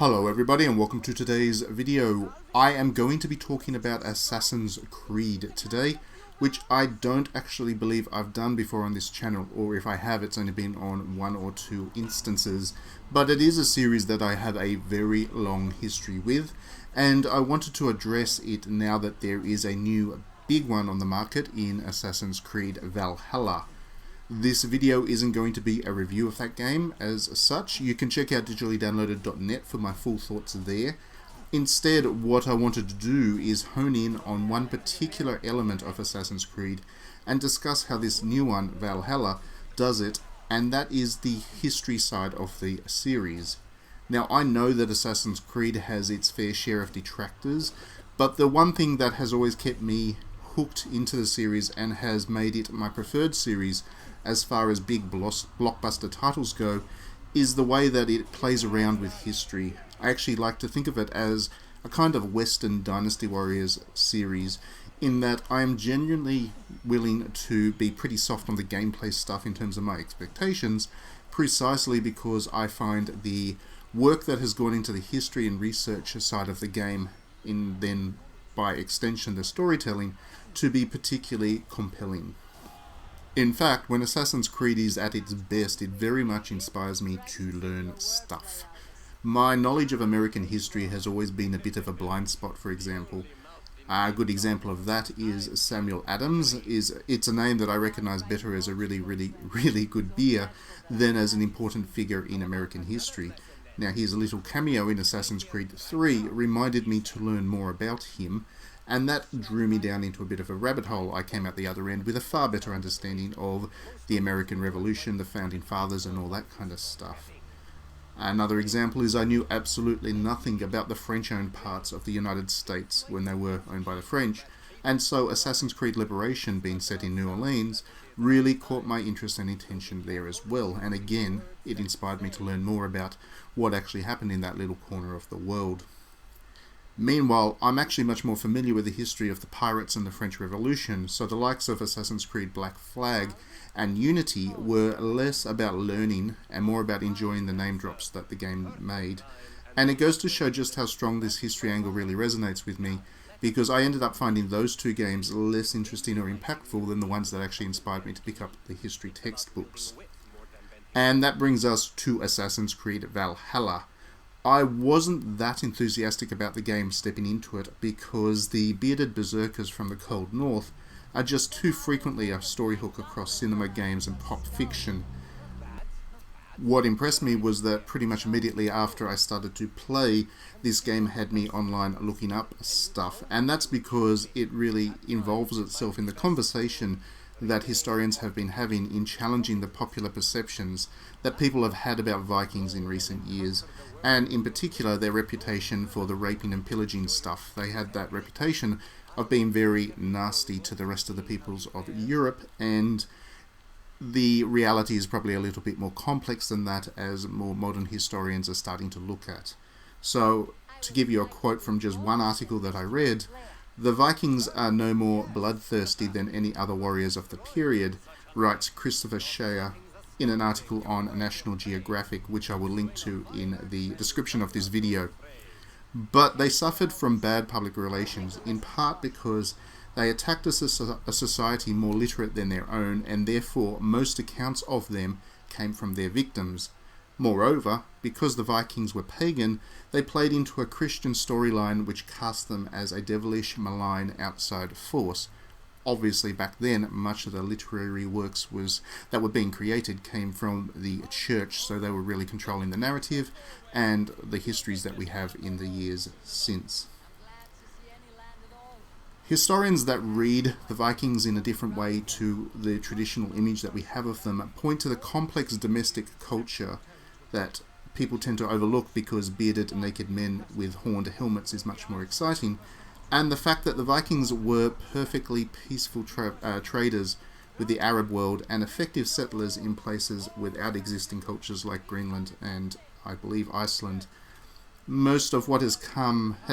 Hello everybody and welcome to today's video. I am going to be talking about Assassin's Creed today, which I don't actually believe I've done before on this channel, or if I have, it's only been on one or two instances. But it is a series that I have a very long history with, and I wanted to address it now that there is a new big one on the market in Assassin's Creed Valhalla. This video isn't going to be a review of that game as such. You can check out digitallydownloaded.net for my full thoughts there. Instead, what I wanted to do is hone in on one particular element of Assassin's Creed and discuss how this new one, Valhalla, does it, and that is the history side of the series. Now, I know that Assassin's Creed has its fair share of detractors, but the one thing that has always kept me hooked into the series and has made it my preferred series as far as big blockbuster titles go is the way that it plays around with history. I actually like to think of it as a kind of Western Dynasty Warriors series, in that I am genuinely willing to be pretty soft on the gameplay stuff in terms of my expectations, precisely because I find the work that has gone into the history and research side of the game, and then by extension the storytelling, to be particularly compelling. In fact, when Assassin's Creed is at its best, it very much inspires me to learn stuff. My knowledge of American history has always been a bit of a blind spot, for example. A good example of that is Samuel Adams. It's a name that I recognize better as a really good beer than as an important figure in American history. Now, his little cameo in Assassin's Creed 3 reminded me to learn more about him, and that drew me down into a bit of a rabbit hole. I came out the other end with a far better understanding of the American Revolution, the Founding Fathers, and all that kind of stuff. Another example is I knew absolutely nothing about the French-owned parts of the United States when they were owned by the French, and so Assassin's Creed Liberation, being set in New Orleans, really caught my interest and attention there as well, and again, it inspired me to learn more about what actually happened in that little corner of the world. Meanwhile, I'm actually much more familiar with the history of the pirates and the French Revolution, so the likes of Assassin's Creed Black Flag and Unity were less about learning and more about enjoying the name drops that the game made. And it goes to show just how strong this history angle really resonates with me, because I ended up finding those two games less interesting or impactful than the ones that actually inspired me to pick up the history textbooks. And that brings us to Assassin's Creed Valhalla. I wasn't that enthusiastic about the game stepping into it because the bearded berserkers from the Cold North are just too frequently a story hook across cinema, games and pop fiction. What impressed me was that pretty much immediately after I started to play, this game had me online looking up stuff, and that's because it really involves itself in the conversation that historians have been having in challenging the popular perceptions that people have had about Vikings in recent years, and in particular their reputation for the raping and pillaging stuff. They had that reputation of being very nasty to the rest of the peoples of Europe, and the reality is probably a little bit more complex than that, as more modern historians are starting to look at. So, to give you a quote from just one article that I read, "The Vikings are no more bloodthirsty than any other warriors of the period," writes Christopher Shea in an article on National Geographic, which I will link to in the description of this video. But they suffered from bad public relations, in part because they attacked a society more literate than their own, and therefore most accounts of them came from their victims. Moreover, because the Vikings were pagan, they played into a Christian storyline which cast them as a devilish, malign outside force. Obviously, back then, much of the literary works that were being created came from the church, so they were really controlling the narrative and the histories that we have in the years since. Historians that read the Vikings in a different way to the traditional image that we have of them point to the complex domestic culture that people tend to overlook because bearded naked men with horned helmets is much more exciting, and the fact that the Vikings were perfectly peaceful traders with the Arab world and effective settlers in places without existing cultures like Greenland and, I believe, Iceland. Most of what has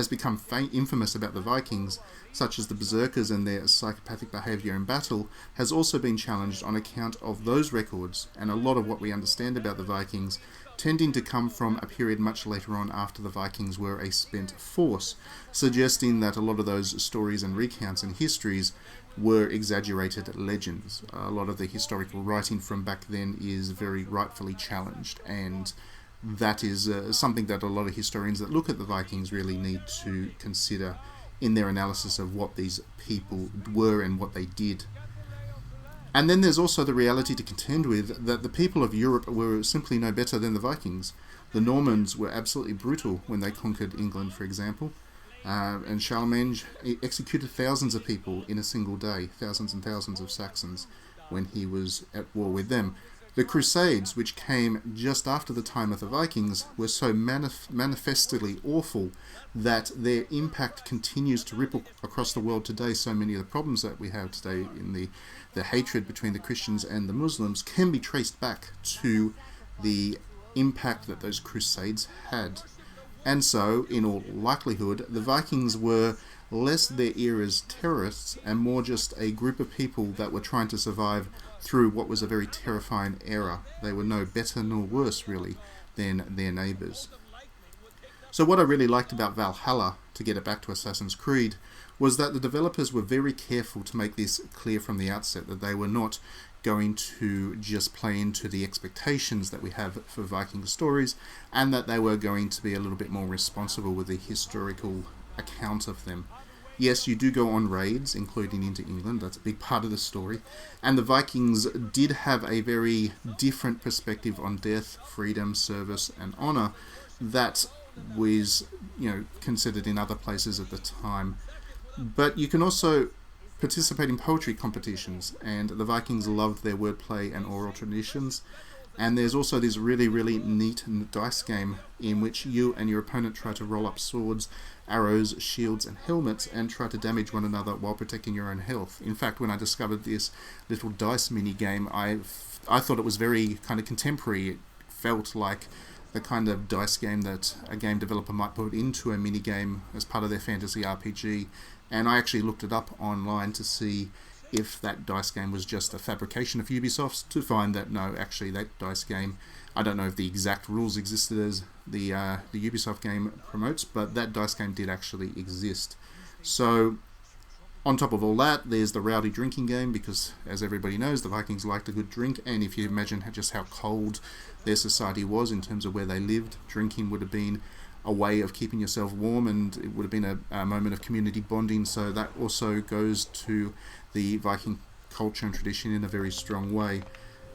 become infamous about the Vikings, such as the berserkers and their psychopathic behaviour in battle, has also been challenged on account of those records, and a lot of what we understand about the Vikings tending to come from a period much later on after the Vikings were a spent force, suggesting that a lot of those stories and recounts and histories were exaggerated legends. A lot of the historical writing from back then is very rightfully challenged, and that is something that a lot of historians that look at the Vikings really need to consider in their analysis of what these people were and what they did. And then there's also the reality to contend with that the people of Europe were simply no better than the Vikings. The Normans were absolutely brutal when they conquered England, for example. And Charlemagne executed thousands of people in a single day, thousands and thousands of Saxons, when he was at war with them. The Crusades, which came just after the time of the Vikings, were so manifestly awful that their impact continues to ripple across the world today. So many of the problems that we have today in the hatred between the Christians and the Muslims can be traced back to the impact that those Crusades had. And so, in all likelihood, the Vikings were less their era's terrorists and more just a group of people that were trying to survive through what was a very terrifying era. They were no better nor worse, really, than their neighbours. So what I really liked about Valhalla, to get it back to Assassin's Creed, was that the developers were very careful to make this clear from the outset, that they were not going to just play into the expectations that we have for Viking stories, and that they were going to be a little bit more responsible with the historical account of them. Yes, you do go on raids, including into England. That's a big part of the story. And the Vikings did have a very different perspective on death, freedom, service, and honour that was, considered in other places at the time. But you can also participate in poetry competitions, and the Vikings loved their wordplay and oral traditions. And there's also this really, really neat dice game in which you and your opponent try to roll up swords, arrows, shields, and helmets and try to damage one another while protecting your own health. In fact, when I discovered this little dice mini game, I thought it was very kind of contemporary. It felt like the kind of dice game that a game developer might put into a mini game as part of their fantasy RPG. And I actually looked it up online to see if that dice game was just a fabrication of Ubisoft's, to find that no, actually that dice game, I don't know if the exact rules existed as the Ubisoft game promotes, but that dice game did actually exist. So on top of all that, there's the rowdy drinking game, because as everybody knows, the Vikings liked a good drink, and if you imagine just how cold their society was in terms of where they lived, drinking would have been a way of keeping yourself warm, and it would have been a moment of community bonding. So that also goes to the Viking culture and tradition in a very strong way.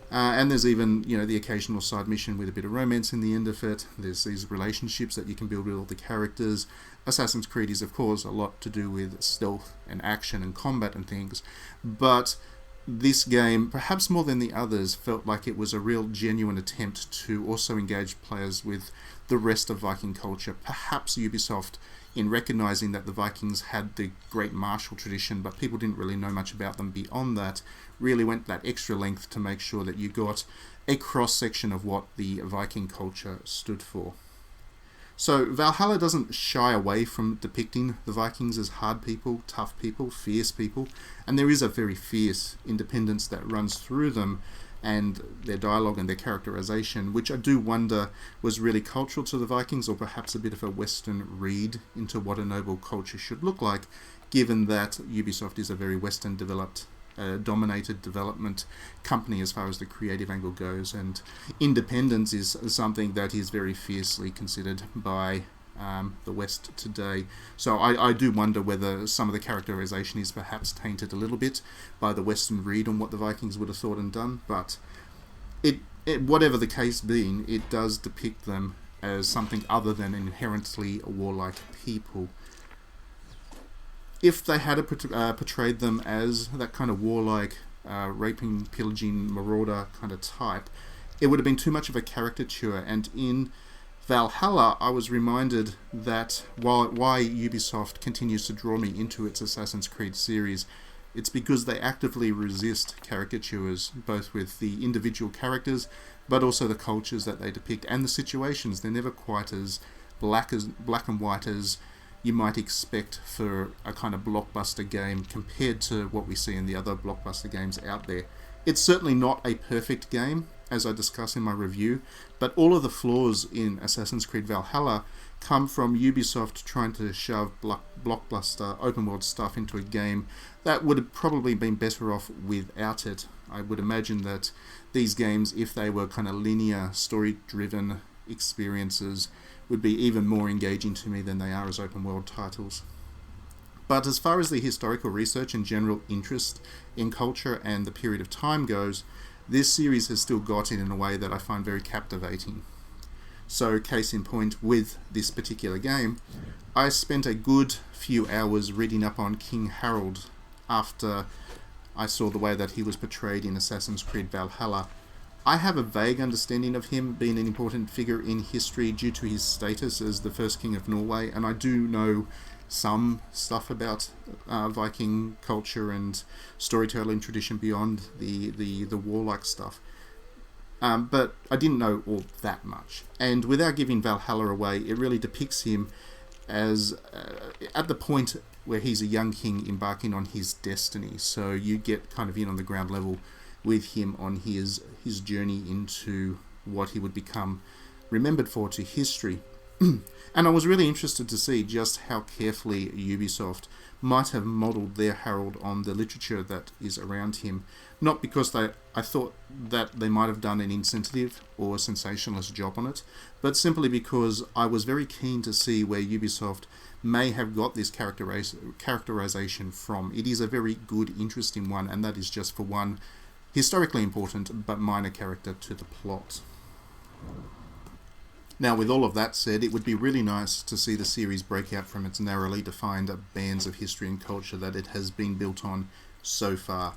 And there's even, the occasional side mission with a bit of romance in the end of it. There's these relationships that you can build with all the characters. Assassin's Creed is, of course, a lot to do with stealth and action and combat and things. But this game, perhaps more than the others, felt like it was a real genuine attempt to also engage players with the rest of Viking culture. Perhaps Ubisoft, in recognizing that the Vikings had the great martial tradition, but people didn't really know much about them beyond that, really went that extra length to make sure that you got a cross-section of what the Viking culture stood for. So Valhalla doesn't shy away from depicting the Vikings as hard people, tough people, fierce people, and there is a very fierce independence that runs through them, and their dialogue and their characterization, which I do wonder was really cultural to the Vikings, or perhaps a bit of a Western read into what a noble culture should look like, given that Ubisoft is a very Western dominated development company as far as the creative angle goes, and independence is something that is very fiercely considered by the West today. So I do wonder whether some of the characterization is perhaps tainted a little bit by the Western read on what the Vikings would have thought and done, but it whatever the case being, it does depict them as something other than inherently warlike people. If they had portrayed them as that kind of warlike, raping, pillaging, marauder kind of type, it would have been too much of a caricature. And in Valhalla, I was reminded that why Ubisoft continues to draw me into its Assassin's Creed series, it's because they actively resist caricatures, both with the individual characters, but also the cultures that they depict and the situations. They're never quite as black and white as you might expect for a kind of blockbuster game compared to what we see in the other blockbuster games out there. It's certainly not a perfect game, as I discuss in my review, but all of the flaws in Assassin's Creed Valhalla come from Ubisoft trying to shove blockbuster open world stuff into a game that would have probably been better off without it. I would imagine that these games, if they were kind of linear, story-driven experiences, would be even more engaging to me than they are as open world titles. But as far as the historical research and general interest in culture and the period of time goes, this series has still got it in a way that I find very captivating. So, case in point with this particular game, I spent a good few hours reading up on King Harold after I saw the way that he was portrayed in Assassin's Creed Valhalla. I have a vague understanding of him being an important figure in history due to his status as the first king of Norway, and I do know some stuff about Viking culture and storytelling tradition beyond the warlike stuff. But I didn't know all that much. And without giving Valhalla away, it really depicts him as at the point where he's a young king embarking on his destiny. So you get kind of in on the ground level with him on his journey into what he would become remembered for to history. And I was really interested to see just how carefully Ubisoft might have modelled their Harold on the literature that is around him. Not because I thought that they might have done an insensitive or sensationalist job on it, but simply because I was very keen to see where Ubisoft may have got this characterization from. It is a very good, interesting one, and that is just for one historically important but minor character to the plot. Now, with all of that said, it would be really nice to see the series break out from its narrowly defined bands of history and culture that it has been built on so far.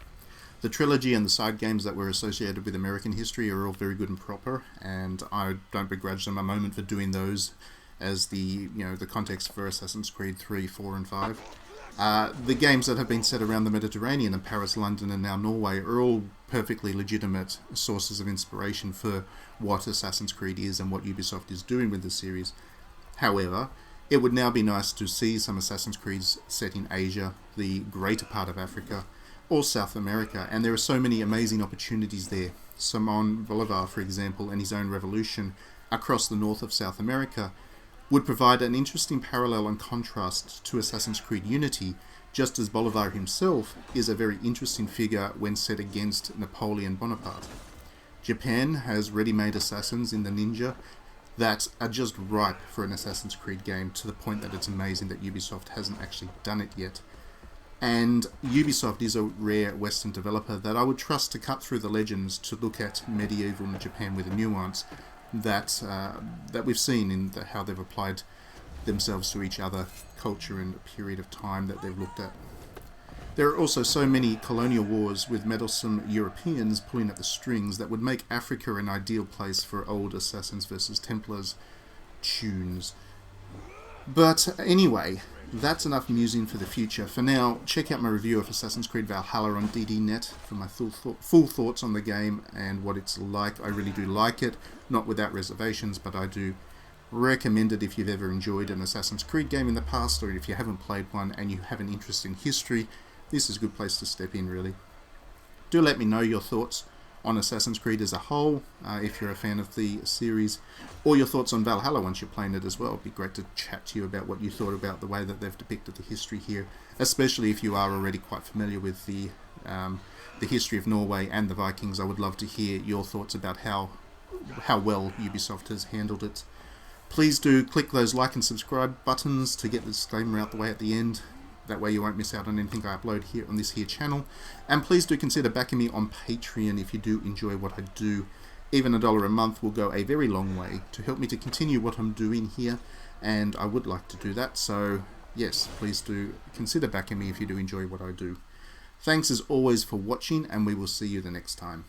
The trilogy and the side games that were associated with American history are all very good and proper, and I don't begrudge them a moment for doing those as the context for Assassin's Creed 3, 4 and 5. The games that have been set around the Mediterranean and Paris, London and now Norway are all perfectly legitimate sources of inspiration for what Assassin's Creed is and what Ubisoft is doing with the series. However, it would now be nice to see some Assassin's Creeds set in Asia, the greater part of Africa, or South America, and there are so many amazing opportunities there. Simon Bolivar, for example, and his own revolution across the north of South America would provide an interesting parallel and contrast to Assassin's Creed Unity, just as Bolivar himself is a very interesting figure when set against Napoleon Bonaparte. Japan has ready-made assassins in the ninja that are just ripe for an Assassin's Creed game, to the point that it's amazing that Ubisoft hasn't actually done it yet. And Ubisoft is a rare Western developer that I would trust to cut through the legends to look at medieval Japan with a nuance that we've seen in how they've applied themselves to each other, culture and period of time that they've looked at. There are also so many colonial wars with meddlesome Europeans pulling at the strings that would make Africa an ideal place for old Assassins versus Templars tunes. But anyway, that's enough musing for the future. For now, check out my review of Assassin's Creed Valhalla on DDNet for my full thoughts on the game and what it's like. I really do like it, not without reservations, but I do recommend it if you've ever enjoyed an Assassin's Creed game in the past, or if you haven't played one and you have an interest in history. This is a good place to step in, really. Do let me know your thoughts on Assassin's Creed as a whole, if you're a fan of the series, or your thoughts on Valhalla once you're playing it as well. It'd be great to chat to you about what you thought about the way that they've depicted the history here, especially if you are already quite familiar with the history of Norway and the Vikings. I would love to hear your thoughts about how well Ubisoft has handled it. Please do click those like and subscribe buttons to get the disclaimer out the way at the end. That way you won't miss out on anything I upload here on this here channel. And please do consider backing me on Patreon if you do enjoy what I do. Even $1 a month will go a very long way to help me to continue what I'm doing here, and I would like to do that. So yes, please do consider backing me if you do enjoy what I do. Thanks as always for watching, and we will see you the next time.